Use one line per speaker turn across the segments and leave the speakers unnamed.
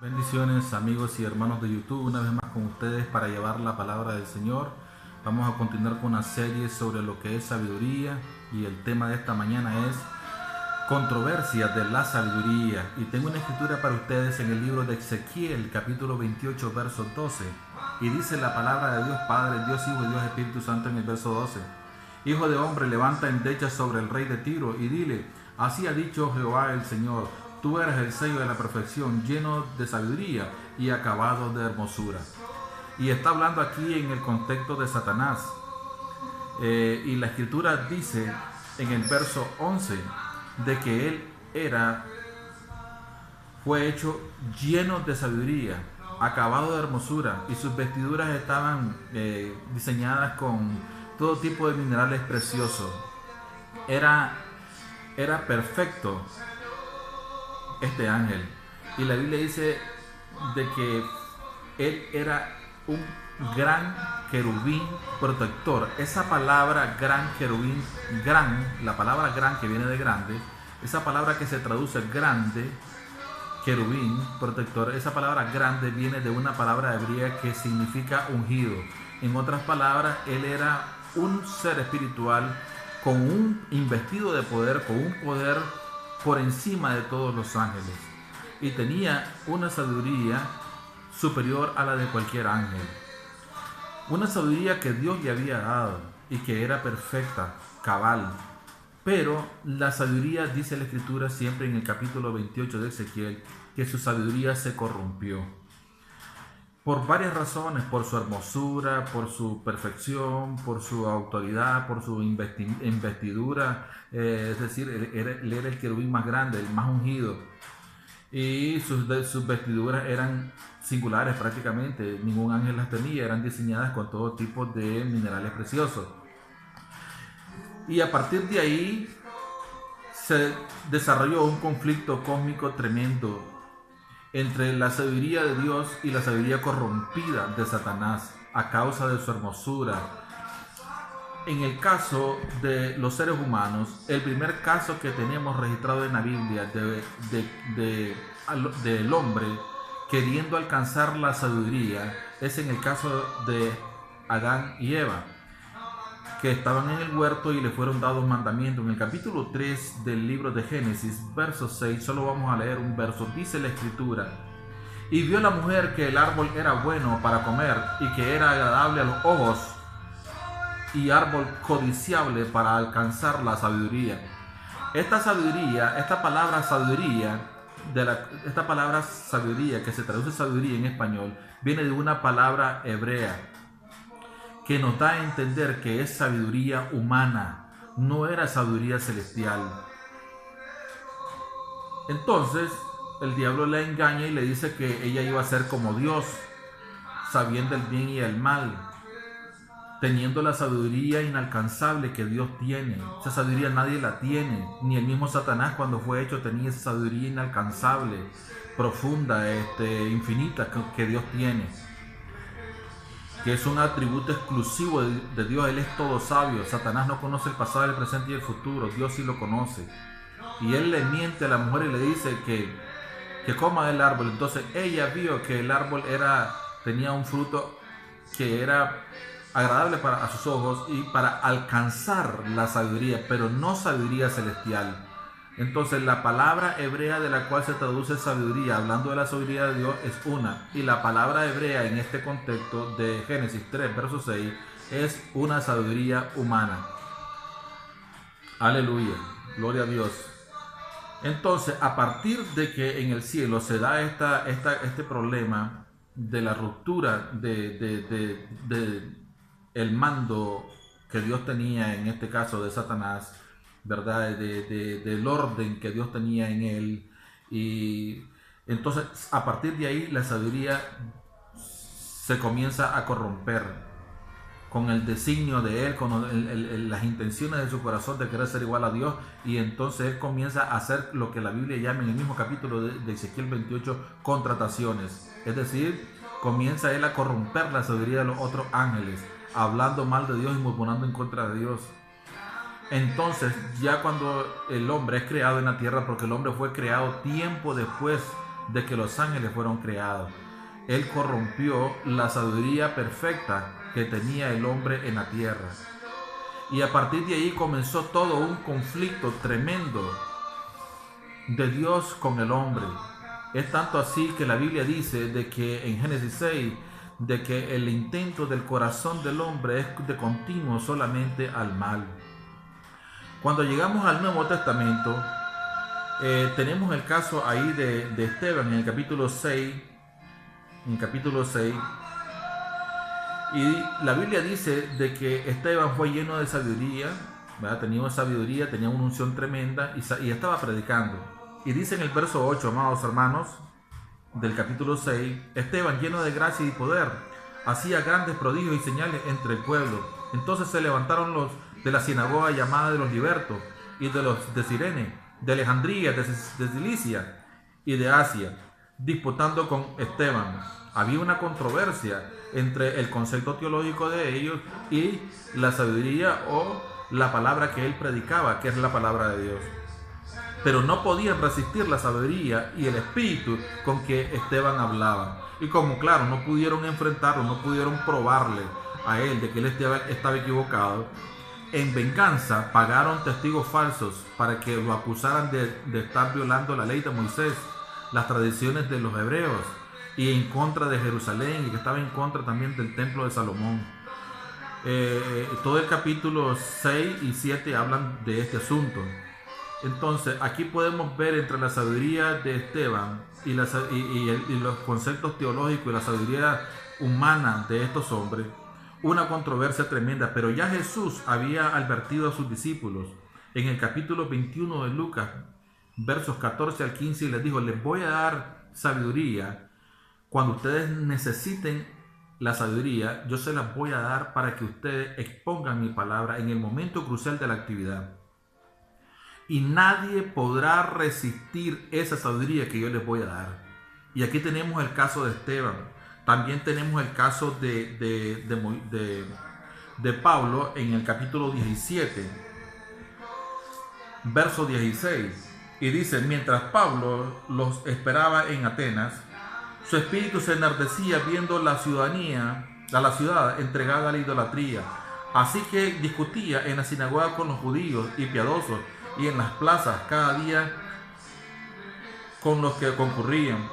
Bendiciones amigos y hermanos de YouTube, una vez más con ustedes para llevar la palabra del Señor. Vamos a continuar con una serie sobre lo que es sabiduría y el tema de esta mañana es controversias de la sabiduría. Y tengo una escritura para ustedes en el libro de Ezequiel, capítulo 28, verso 12. Y dice la palabra de Dios Padre, Dios Hijo y Dios Espíritu Santo en el verso 12. Hijo de hombre, levanta endecha sobre el rey de Tiro y dile, así ha dicho Jehová el Señor. Tú eres el sello de la perfección, lleno de sabiduría y acabado de hermosura. Y está hablando aquí en el contexto de Satanás. Y la escritura dice en el verso 11 de que él fue hecho lleno de sabiduría, acabado de hermosura, y sus vestiduras estaban diseñadas con todo tipo de minerales preciosos. Era perfecto este ángel, y la Biblia dice de que él era un gran querubín protector. Esa palabra gran querubín, la palabra gran que viene de grande, esa palabra que se traduce grande, querubín protector, esa palabra grande viene de una palabra hebrea que significa ungido. En otras palabras, él era un ser espiritual con un investido de poder, con un poder por encima de todos los ángeles, y tenía una sabiduría superior a la de cualquier ángel, una sabiduría que Dios le había dado y que era perfecta, cabal. Pero la sabiduría, dice la escritura siempre en el capítulo 28 de Ezequiel, que su sabiduría se corrompió por varias razones: por su hermosura, por su perfección, por su autoridad, por su investidura. Es decir, él era el querubín más grande, el más ungido, y sus vestiduras eran singulares prácticamente, ningún ángel las tenía, eran diseñadas con todo tipo de minerales preciosos. Y a partir de ahí se desarrolló un conflicto cósmico tremendo entre la sabiduría de Dios y la sabiduría corrompida de Satanás a causa de su hermosura. En el caso de los seres humanos, el primer caso que tenemos registrado en la Biblia del hombre queriendo alcanzar la sabiduría es en el caso de Adán y Eva, que estaban en el huerto y le fueron dados mandamientos. En el capítulo 3 del libro de Génesis, verso 6, solo vamos a leer un verso. Dice la escritura: y vio la mujer que el árbol era bueno para comer y que era agradable a los ojos y árbol codiciable para alcanzar la sabiduría. Esta palabra sabiduría, que se traduce sabiduría en español, viene de una palabra hebrea que nos da a entender que es sabiduría humana, no era sabiduría celestial. Entonces el diablo la engaña y le dice que ella iba a ser como Dios, sabiendo el bien y el mal, teniendo la sabiduría inalcanzable que Dios tiene. Esa sabiduría nadie la tiene, ni el mismo Satanás cuando fue hecho tenía esa sabiduría inalcanzable, profunda, infinita que Dios tiene, que es un atributo exclusivo de Dios. Él es todo sabio. Satanás no conoce el pasado, el presente y el futuro. Dios sí lo conoce. Y él le miente a la mujer y le dice que coma del árbol. Entonces ella vio que el árbol tenía un fruto que era agradable a sus ojos y para alcanzar la sabiduría, pero no sabiduría celestial. Entonces la palabra hebrea de la cual se traduce sabiduría, hablando de la sabiduría de Dios, es una, y la palabra hebrea en este contexto de Génesis 3 verso 6 es una sabiduría humana. Aleluya, gloria a Dios. Entonces, a partir de que en el cielo se da este problema de la ruptura de el mando que Dios tenía, en este caso de Satanás, ¿verdad? Del orden que Dios tenía en él. Y entonces a partir de ahí la sabiduría se comienza a corromper con el designio de él, con las intenciones de su corazón de querer ser igual a Dios, y entonces él comienza a hacer lo que la Biblia llama en el mismo capítulo de Ezequiel 28 contrataciones. Es decir, comienza él a corromper la sabiduría de los otros ángeles, hablando mal de Dios y murmurando en contra de Dios. Entonces, ya cuando el hombre es creado en la tierra, porque el hombre fue creado tiempo después de que los ángeles fueron creados. Él corrompió la sabiduría perfecta que tenía el hombre en la tierra. Y a partir de ahí comenzó todo un conflicto tremendo de Dios con el hombre. Es tanto así que la Biblia dice de que en Génesis 6, de que el intento del corazón del hombre es de continuo solamente al mal. Cuando llegamos al Nuevo Testamento, tenemos el caso ahí de Esteban en el capítulo 6. Y la Biblia dice de que Esteban fue lleno de sabiduría, ¿verdad? Tenía sabiduría, tenía una unción tremenda y estaba predicando. Y dice en el verso 8, amados hermanos, del capítulo 6, Esteban, lleno de gracia y poder, hacía grandes prodigios y señales entre el pueblo. Entonces se levantaron los de la sinagoga llamada de los libertos y de los de Cirene, de Alejandría, de Cilicia y de Asia, disputando con Esteban. Había una controversia entre el concepto teológico de ellos y la sabiduría o la palabra que él predicaba, que es la palabra de Dios. Pero no podían resistir la sabiduría y el espíritu con que Esteban hablaba. Y como claro, no pudieron enfrentarlo, no pudieron probarle a él de que él estaba equivocado, en venganza pagaron testigos falsos para que lo acusaran de estar violando la ley de Moisés, las tradiciones de los hebreos, y en contra de Jerusalén, y que estaba en contra también del templo de Salomón. Todo el capítulo 6 y 7 hablan de este asunto. Entonces aquí podemos ver entre la sabiduría de Esteban y los conceptos teológicos y la sabiduría humana de estos hombres una controversia tremenda. Pero ya Jesús había advertido a sus discípulos en el capítulo 21 de Lucas, versos 14 al 15, y les dijo: les voy a dar sabiduría. Cuando ustedes necesiten la sabiduría, yo se las voy a dar para que ustedes expongan mi palabra en el momento crucial de la actividad. Y nadie podrá resistir esa sabiduría que yo les voy a dar. Y aquí tenemos el caso de Esteban. También tenemos el caso de Pablo en el capítulo 17, verso 16. Y dice: mientras Pablo los esperaba en Atenas, su espíritu se enardecía viendo a la ciudad entregada a la idolatría. Así que discutía en la sinagoga con los judíos y piadosos, y en las plazas cada día con los que concurrían.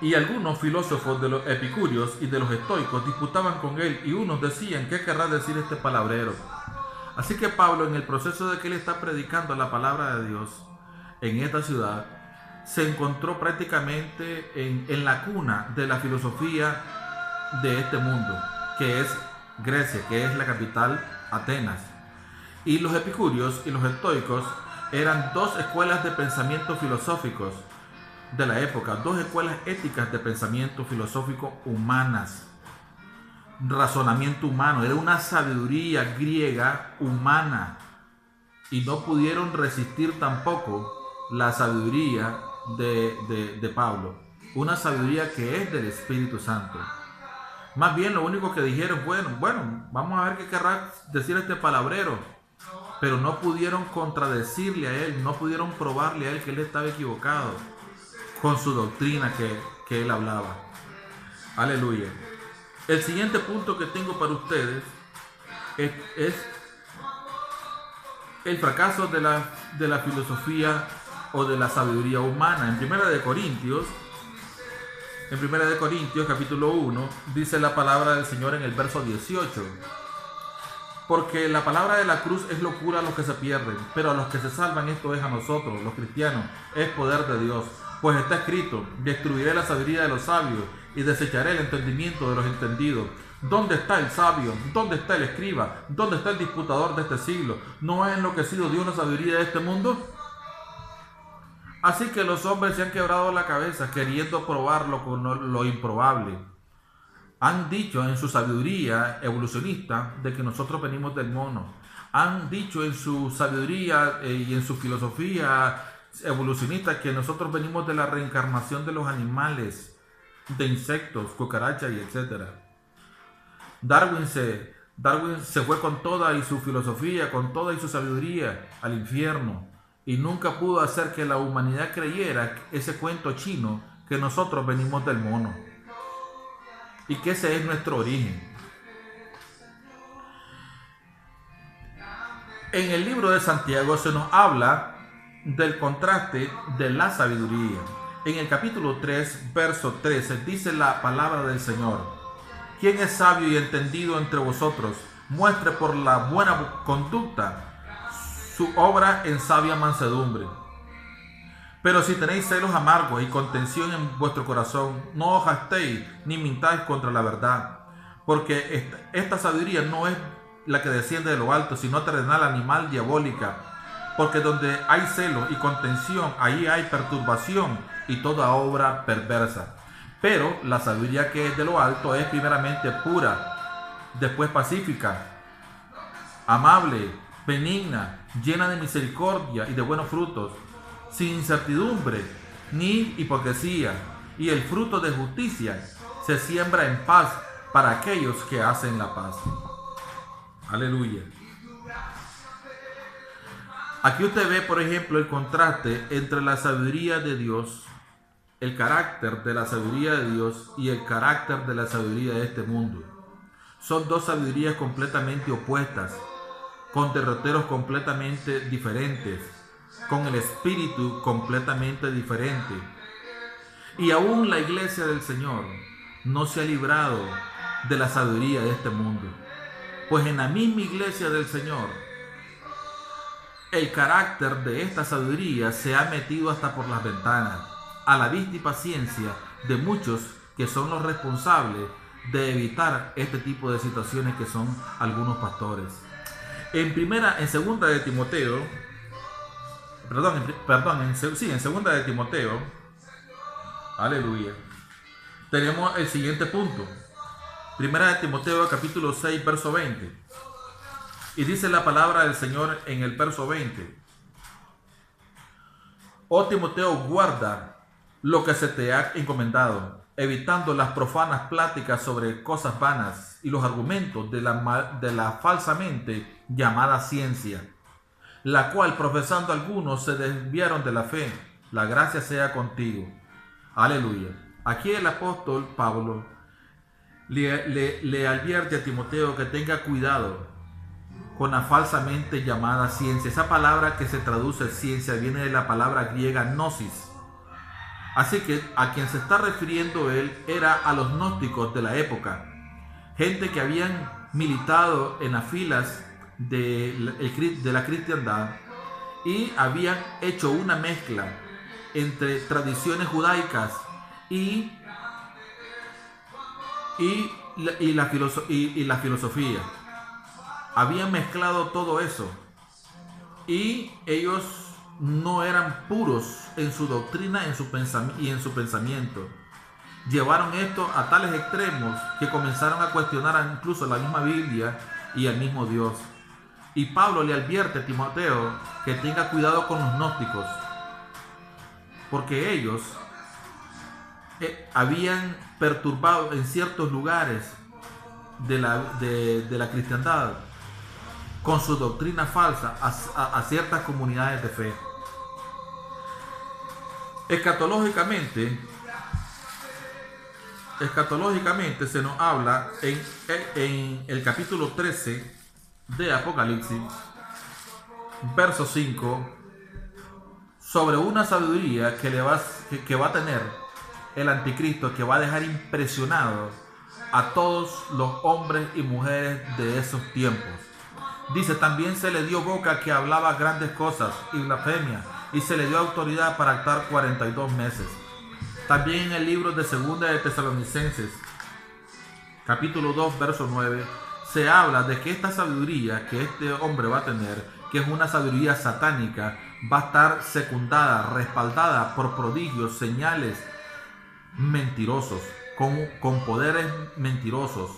Y algunos filósofos de los epicúreos y de los estoicos disputaban con él, y unos decían: ¿qué querrá decir este palabrero? Así que Pablo, en el proceso de que él está predicando la palabra de Dios en esta ciudad, se encontró prácticamente en la cuna de la filosofía de este mundo, que es Grecia, que es la capital, Atenas. Y los epicúreos y los estoicos eran dos escuelas de pensamiento filosóficos de la época, dos escuelas éticas de pensamiento filosófico humanas, razonamiento humano, era una sabiduría griega humana, y no pudieron resistir tampoco la sabiduría de Pablo, una sabiduría que es del Espíritu Santo. Más bien lo único que dijeron: bueno, vamos a ver qué querrá decir este palabrero. Pero no pudieron contradecirle a él, no pudieron probarle a él que él estaba equivocado con su doctrina que él hablaba. Aleluya. El siguiente punto que tengo para ustedes es el fracaso de la filosofía o de la sabiduría humana. En Primera de Corintios capítulo 1 dice la palabra del Señor en el verso 18: porque la palabra de la cruz es locura a los que se pierden, pero a los que se salvan, esto es a nosotros, los cristianos, es poder de Dios. Pues está escrito: destruiré la sabiduría de los sabios y desecharé el entendimiento de los entendidos. ¿Dónde está el sabio? ¿Dónde está el escriba? ¿Dónde está el disputador de este siglo? ¿No ha enloquecido Dios la sabiduría de este mundo? Así que los hombres se han quebrado la cabeza queriendo probarlo con lo improbable. Han dicho en su sabiduría evolucionista de que nosotros venimos del mono. Han dicho en su sabiduría y en su filosofía evolucionista que nosotros venimos de la reencarnación de los animales, de insectos, cucarachas y etc. Darwin se fue con toda y su filosofía, con toda y su sabiduría al infierno, y nunca pudo hacer que la humanidad creyera ese cuento chino que nosotros venimos del mono y que ese es nuestro origen. En el libro de Santiago se nos habla del contraste de la sabiduría. En el capítulo 3, verso 13, dice la palabra del Señor: ¿Quién es sabio y entendido entre vosotros? Muestre por la buena conducta su obra en sabia mansedumbre. Pero si tenéis celos amargos y contención en vuestro corazón, no os jactéis ni mintáis contra la verdad, porque esta sabiduría no es la que desciende de lo alto, sino terrenal, animal, diabólica. Porque donde hay celo y contención, ahí hay perturbación y toda obra perversa. Pero la sabiduría que es de lo alto es primeramente pura, después pacífica, amable, benigna, llena de misericordia y de buenos frutos, sin incertidumbre ni hipocresía, y el fruto de justicia se siembra en paz para aquellos que hacen la paz. Aleluya. Aquí usted ve, por ejemplo, el contraste entre la sabiduría de Dios, el carácter de la sabiduría de Dios y el carácter de la sabiduría de este mundo. Son dos sabidurías completamente opuestas, con derroteros completamente diferentes, con el espíritu completamente diferente. Y aún la iglesia del Señor no se ha librado de la sabiduría de este mundo. Pues en la misma iglesia del Señor, el carácter de esta sabiduría se ha metido hasta por las ventanas, a la vista y paciencia de muchos que son los responsables de evitar este tipo de situaciones, que son algunos pastores. En segunda de Timoteo, en segunda de Timoteo, aleluya, tenemos el siguiente punto. Primera de Timoteo, capítulo 6, verso 20. Y dice la palabra del Señor en el verso 20: Oh Timoteo, guarda lo que se te ha encomendado, evitando las profanas pláticas sobre cosas vanas y los argumentos de la falsamente llamada ciencia, la cual profesando algunos se desviaron de la fe. La gracia sea contigo. Aleluya. Aquí el apóstol Pablo le advierte a Timoteo que tenga cuidado con la falsamente llamada ciencia. Esa palabra que se traduce ciencia viene de la palabra griega gnosis. Así que a quien se está refiriendo él era a los gnósticos de la época, gente que habían militado en las filas de la cristiandad y habían hecho una mezcla entre tradiciones judaicas y la filosofía. Habían mezclado todo eso y ellos no eran puros en su doctrina y en su pensamiento. Llevaron esto a tales extremos que comenzaron a cuestionar incluso la misma Biblia y el mismo Dios. Y Pablo le advierte a Timoteo que tenga cuidado con los gnósticos, porque ellos habían perturbado en ciertos lugares de la cristiandad con su doctrina falsa a ciertas comunidades de fe. Escatológicamente se nos habla en el capítulo 13 de Apocalipsis, verso 5, sobre una sabiduría que va a tener el anticristo, que va a dejar impresionado a todos los hombres y mujeres de esos tiempos. Dice: también se le dio boca que hablaba grandes cosas y blasfemia, y se le dio autoridad para actar 42 meses. También en el libro de Segunda de Tesalonicenses, capítulo 2, verso 9, se habla de que esta sabiduría que este hombre va a tener, que es una sabiduría satánica, va a estar secundada, respaldada por prodigios, señales mentirosos, con poderes mentirosos,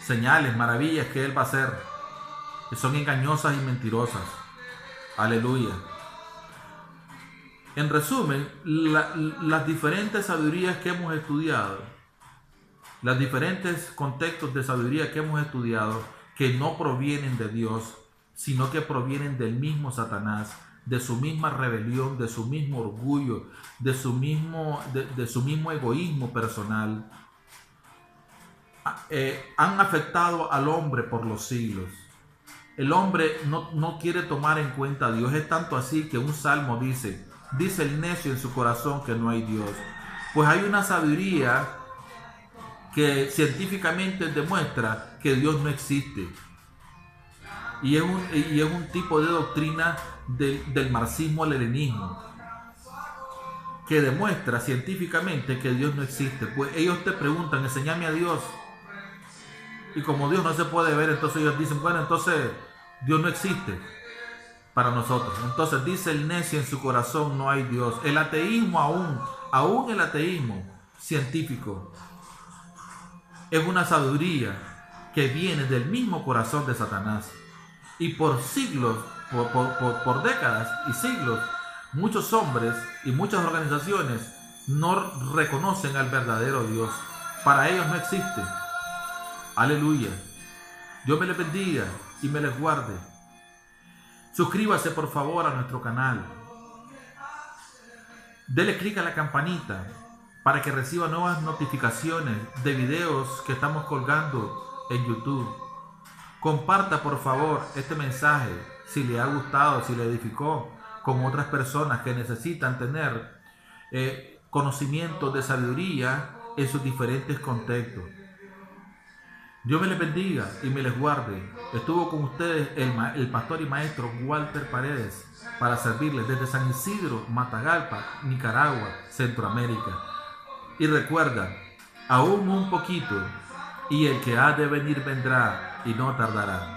señales, maravillas que él va a hacer, que son engañosas y mentirosas. Aleluya. En resumen, las diferentes sabidurías que hemos estudiado, los diferentes contextos de sabiduría que hemos estudiado, que no provienen de Dios, sino que provienen del mismo Satanás, de su misma rebelión, de su mismo orgullo, de su mismo egoísmo personal, han afectado al hombre por los siglos. El hombre no quiere tomar en cuenta a Dios. Es tanto así que un salmo dice el necio en su corazón que no hay Dios. Pues hay una sabiduría que científicamente demuestra que Dios no existe. Y es un tipo de doctrina del marxismo-leninismo que demuestra científicamente que Dios no existe. Pues ellos te preguntan, enséñame a Dios. Y como Dios no se puede ver, entonces ellos dicen, bueno, entonces Dios no existe para nosotros. Entonces dice el necio en su corazón no hay Dios. El ateísmo aún el ateísmo científico es una sabiduría que viene del mismo corazón de Satanás. Y por siglos, por décadas y siglos, muchos hombres y muchas organizaciones no reconocen al verdadero Dios. Para ellos no existe. Aleluya. Dios me les bendiga y me les guarde. Suscríbase por favor a nuestro canal. Dele clic a la campanita para que reciba nuevas notificaciones de videos que estamos colgando en YouTube. Comparta por favor este mensaje si le ha gustado, si le edificó, con otras personas que necesitan tener conocimiento de sabiduría en sus diferentes contextos. Dios me les bendiga y me les guarde. Estuvo con ustedes el pastor y maestro Walter Paredes para servirles desde San Isidro, Matagalpa, Nicaragua, Centroamérica. Y recuerda, aún un poquito, y el que ha de venir vendrá y no tardará.